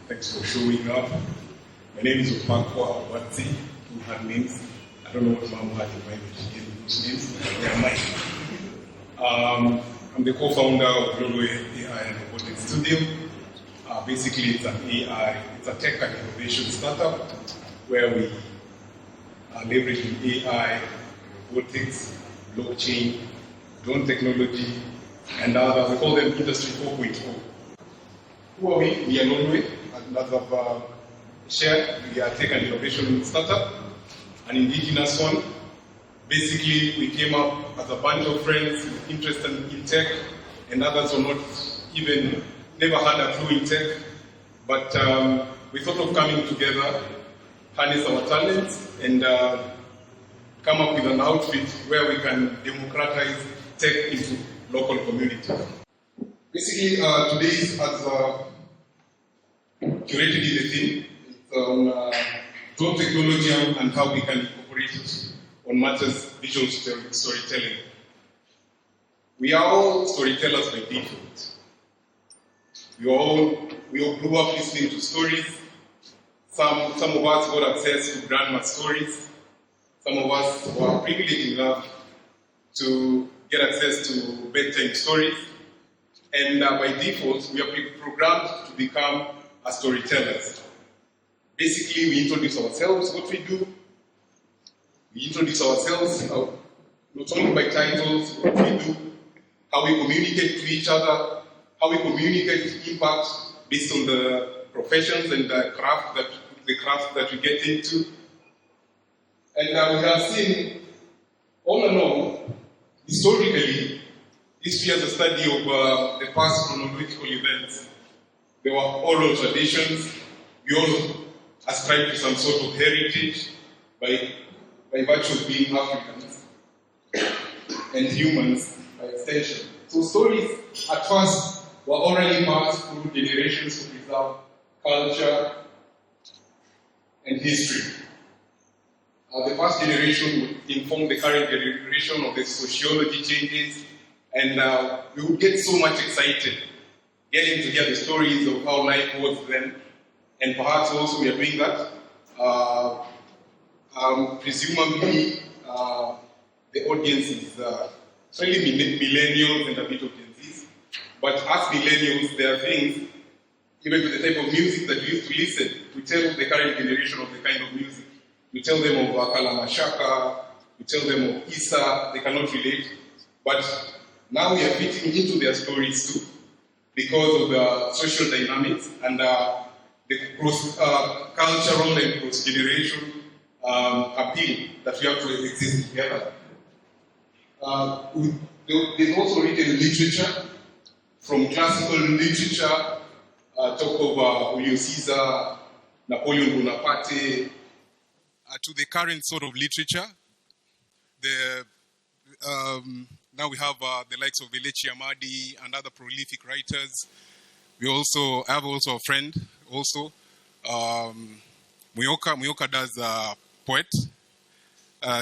Thanks for showing up. My name is Opakwa Watsi, who had names. I don't know what Mom had in mind when she gave me those names, but they are mine. I'm the co-founder of Lolwe AI and Robotics Studio. Basically, it's an AI, it's a tech and innovation startup where we are leveraging AI, robotics, blockchain, drone technology, and other. We call them Industry 4.0. Who are we? We are Lolwe. As I've shared, we are a tech and innovation startup, an indigenous one. Basically, we came up as a bunch of friends interested in tech, and others were not even, never had a clue in tech. But we thought of coming together, harness our talents, and come up with an outfit where we can democratize tech into local communities. Basically, today's as curated in the theme, it's on drone technology and how we can incorporate it on matters visual storytelling. We are all storytellers by default. We all grew up listening to stories. Some of us got access to grandma's stories. Some of us were privileged enough to get access to bedtime stories. And by default, we are programmed to become storytellers. Basically, we introduce ourselves, what we do. We introduce ourselves not only by titles, what we do, how we communicate to each other, how we communicate impact based on the professions and the craft that we get into. And we have seen all along, historically, history as a study of the past chronological events. There were oral traditions. We all ascribe to some sort of heritage by virtue of being Africans and humans by extension. So stories at first were already passed through generations to preserve culture and history. The first generation would inform the current generation of the sociology changes, and we would get so much excited getting to hear the stories of how life was then, and perhaps also we are doing that. Presumably, the audience is really millennials and a bit of Gen Zs. But as millennials, there are things, even to the type of music that we used to listen, to tell the current generation of the kind of music. You tell them of Kalamashaka, you tell them of Isa, they cannot relate. But now we are fitting into their stories too, because of the social dynamics and the cross-cultural and cross-generation appeal that we have to exist together. There's also written literature, from classical literature, talk of Julio Caesar, Napoleon Bonaparte, to the current sort of literature. Now we have the likes of Velechi Amadi and other prolific writers. I have also a friend, also. Muyoka does poet.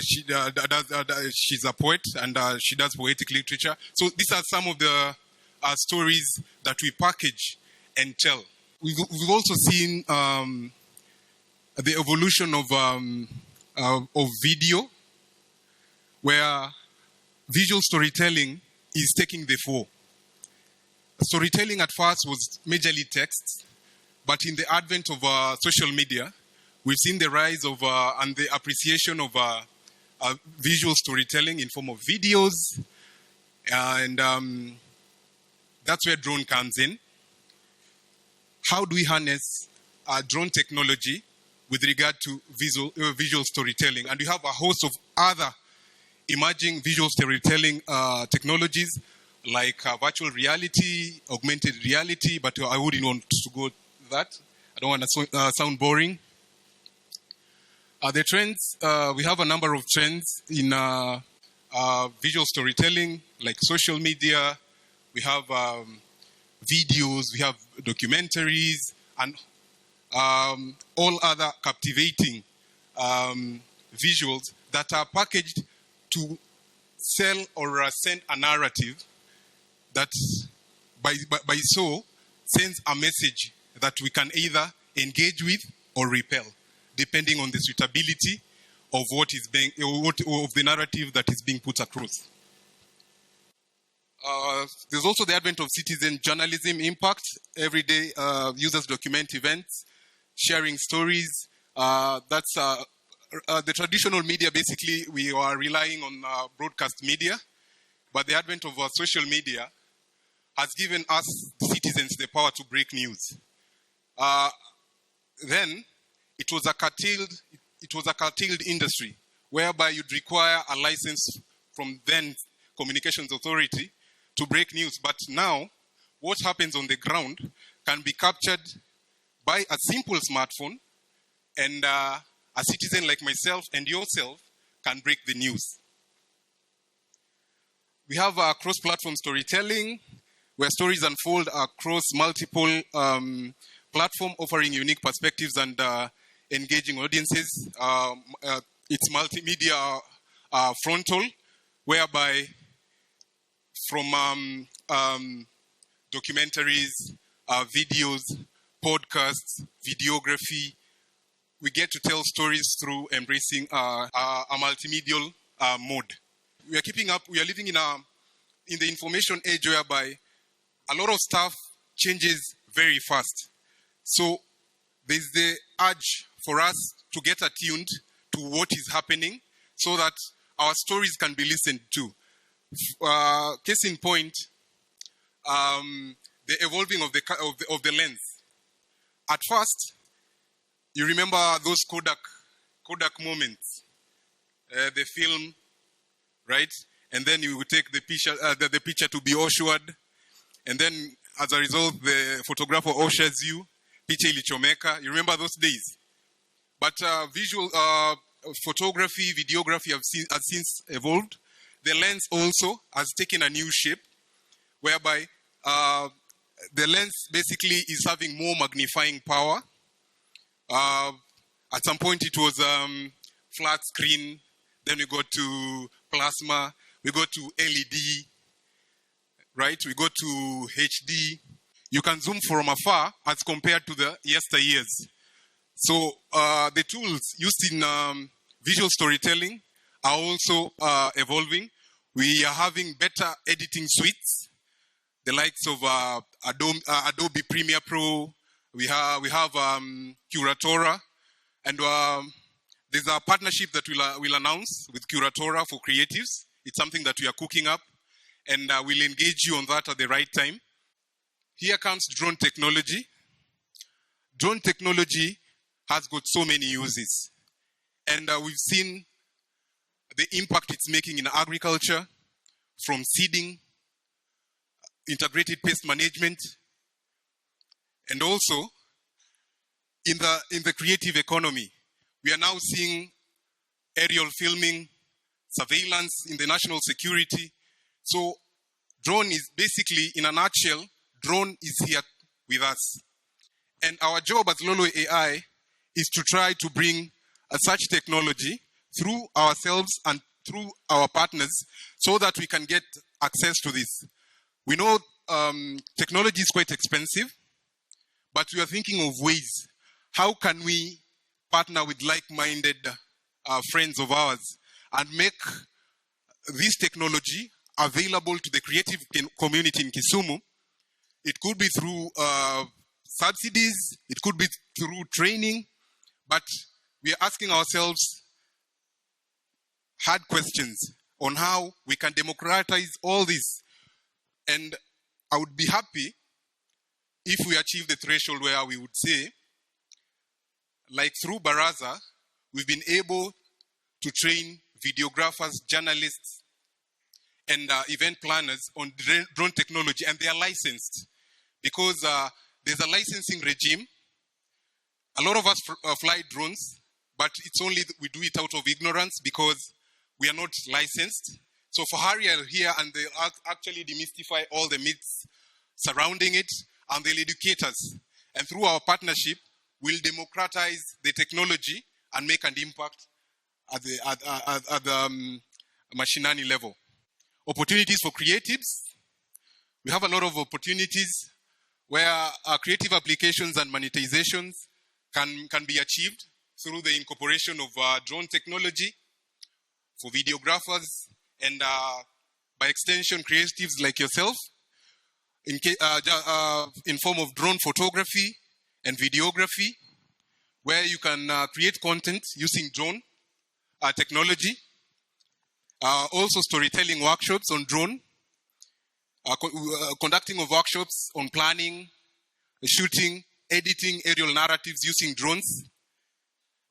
She's a poet and she does poetic literature. So these are some of the stories that we package and tell. We've also seen the evolution of video, where visual storytelling is taking the fore. Storytelling at first was majorly text, but in the advent of social media, we've seen the rise of and the appreciation of visual storytelling in form of videos, and that's where drone comes in. How do we harness drone technology with regard to visual storytelling? And we have a host of other emerging visual storytelling technologies like virtual reality, augmented reality, but I wouldn't want to go that. I don't want to sound boring. The trends, we have a number of trends in visual storytelling, like social media. We have videos, we have documentaries, and all other captivating visuals that are packaged to sell or send a narrative that by so sends a message that we can either engage with or repel, depending on the suitability of of the narrative that is being put across. There's also the advent of citizen journalism impact. Every day, users document events, sharing stories. That's the traditional media. Basically, we are relying on broadcast media, but the advent of social media has given us citizens the power to break news. Then it was a curtailed industry whereby you'd require a license from then Communications Authority to break news. But now, what happens on the ground can be captured by a simple smartphone, and a citizen like myself and yourself can break the news. We have cross-platform storytelling, where stories unfold across multiple platforms, offering unique perspectives and engaging audiences. It's multimedia frontal, whereby from documentaries, videos, podcasts, videography, we get to tell stories through embracing a multimedial mode. We are keeping up. We are living in the information age whereby a lot of stuff changes very fast. So there's the urge for us to get attuned to what is happening so that our stories can be listened to. Case in point, the evolving of the lens. At first, you remember those Kodak moments, the film, right? And then you would take the picture to be ushered, and then as a result, the photographer ushers you. Picha ilichomeka. You remember those days? But visual photography, videography has since evolved. The lens also has taken a new shape, whereby the lens basically is having more magnifying power. At some point it was flat screen, then we got to plasma, we got to LED, right? We got to HD. You can zoom from afar as compared to the yesteryears. So the tools used in visual storytelling are also evolving. We are having better editing suites, the likes of Adobe Premiere Pro. We have Curatora, and there's a partnership that we'll announce with Curatora for creatives. It's something that we are cooking up, and we'll engage you on that at the right time. Here comes drone technology. Drone technology has got so many uses, and we've seen the impact it's making in agriculture, from seeding, integrated pest management, and also in the creative economy. We are now seeing aerial filming, surveillance in the national security. So drone is basically, in a nutshell, drone is here with us. And our job as Lolwe AI is to try to bring such technology through ourselves and through our partners so that we can get access to this. We know technology is quite expensive, but we are thinking of ways. How can we partner with like-minded friends of ours and make this technology available to the creative community in Kisumu? It could be through subsidies, it could be through training, but we are asking ourselves hard questions on how we can democratize all this. And I would be happy if we achieve the threshold where we would say, like through Baraza, we've been able to train videographers, journalists, and event planners on drone technology, and they are licensed because there's a licensing regime. A lot of us fly drones, but it's only we do it out of ignorance because we are not licensed. So for Harry are here, and they'll actually demystify all the myths surrounding it, and they'll educate us. And through our partnership, we'll democratize the technology and make an impact at the mashinani level. Opportunities for creatives. We have a lot of opportunities. where creative applications and monetizations can be achieved through the incorporation of drone technology for videographers and by extension creatives like yourself in form of drone photography and videography, where you can create content using drone technology. Also storytelling workshops on drone, conducting of workshops on planning, shooting, editing aerial narratives using drones,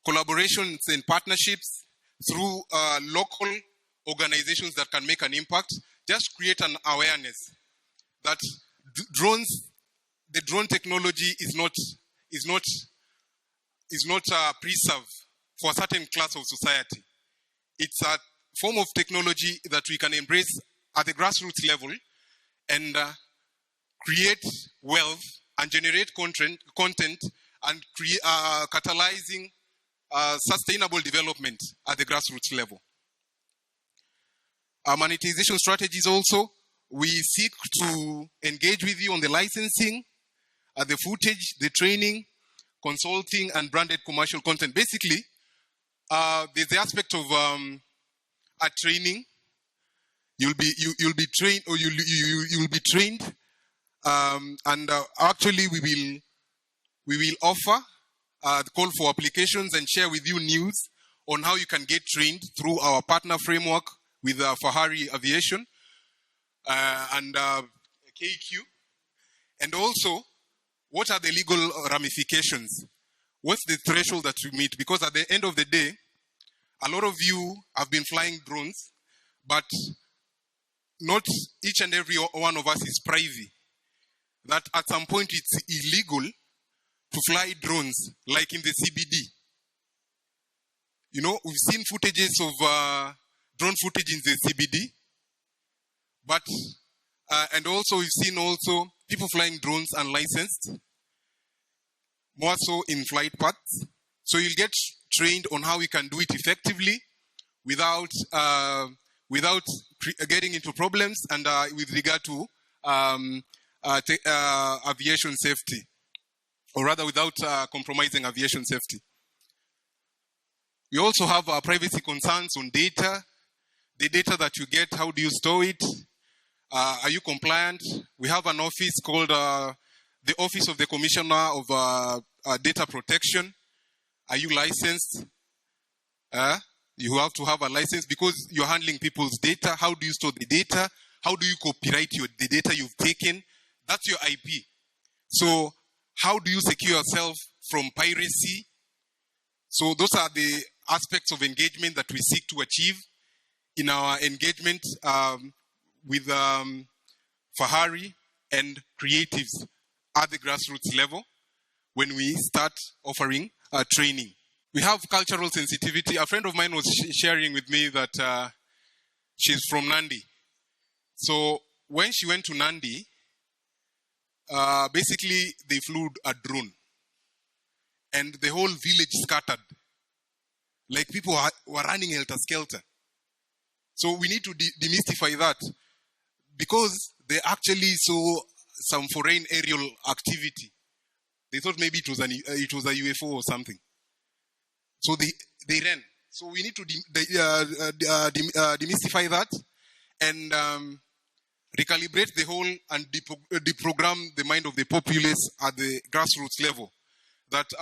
collaborations and partnerships through local organizations that can make an impact. Just create an awareness that the drone technology is not preserved for a certain class of society. It's a form of technology that we can embrace at the grassroots level and create wealth and generate content and catalyzing sustainable development at the grassroots level. Our monetization strategies also, we seek to engage with you on the licensing, the footage, the training, consulting, and branded commercial content. Basically, there's the aspect of a training. You'll be trained, or you'll be trained, and actually we will offer the call for applications and share with you news on how you can get trained through our partner framework with Fahari Aviation and KQ. And also, what are the legal ramifications? What's the threshold that we meet? Because at the end of the day, a lot of you have been flying drones, but not each and every one of us is privy. That at some point it's illegal to fly drones, like in the CBD. You know, we've seen footages of drone footage in the CBD, but and also we've seen also people flying drones unlicensed, more so in flight paths. So you'll get trained on how we can do it effectively without getting into problems and with regard to aviation safety, or rather without compromising aviation safety. We also have privacy concerns on data. The data that you get, how do you store it? Are you compliant? We have an office called the Office of the Commissioner of Data Protection. Are you licensed? You have to have a license because you're handling people's data. How do you store the data? How do you copyright the data you've taken? That's your IP. So how do you secure yourself from piracy? So those are the aspects of engagement that we seek to achieve in our engagement with Fahari and creatives at the grassroots level when we start offering training. We have cultural sensitivity. A friend of mine was sharing with me that she's from Nandi. So when she went to Nandi, basically they flew a drone and the whole village scattered. Like people were running helter-skelter. So we need to demystify that because they actually saw some foreign aerial activity. They thought maybe it was a UFO or something. So they ran. So we need to demystify that and recalibrate the whole and deprogram the mind of the populace at the grassroots level. That's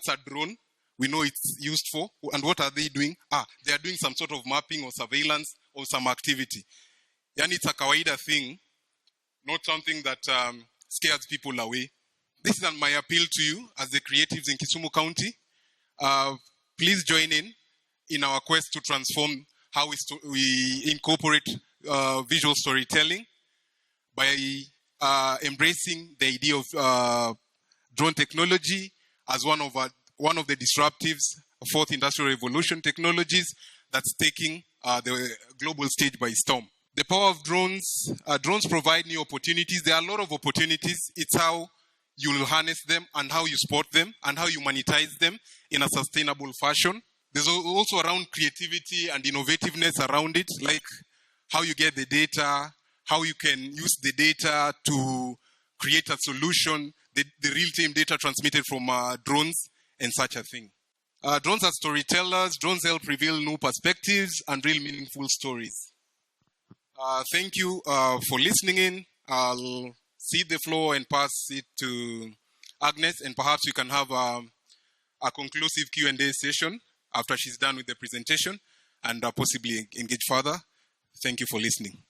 a drone. We know it's used for. And what are they doing? They are doing some sort of mapping or surveillance or some activity. Yani it's a kawaida thing, not something that scares people away. This is my appeal to you as the creatives in Kisumu County. Please join in our quest to transform how we incorporate visual storytelling by embracing the idea of drone technology as one of the disruptives, fourth industrial revolution technologies that's taking the global stage by storm. The power of drones. Drones provide new opportunities. There are a lot of opportunities. It's how you will harness them and how you spot them and how you monetize them in a sustainable fashion. There's also around creativity and innovativeness around it, like how you get the data, how you can use the data to create a solution, the real-time data transmitted from drones and such a thing. Drones are storytellers. Drones help reveal new perspectives and real meaningful stories. Thank you for listening in. I'll cede the floor and pass it to Agnes, and perhaps we can have a conclusive Q&A session after she's done with the presentation and possibly engage further. Thank you for listening.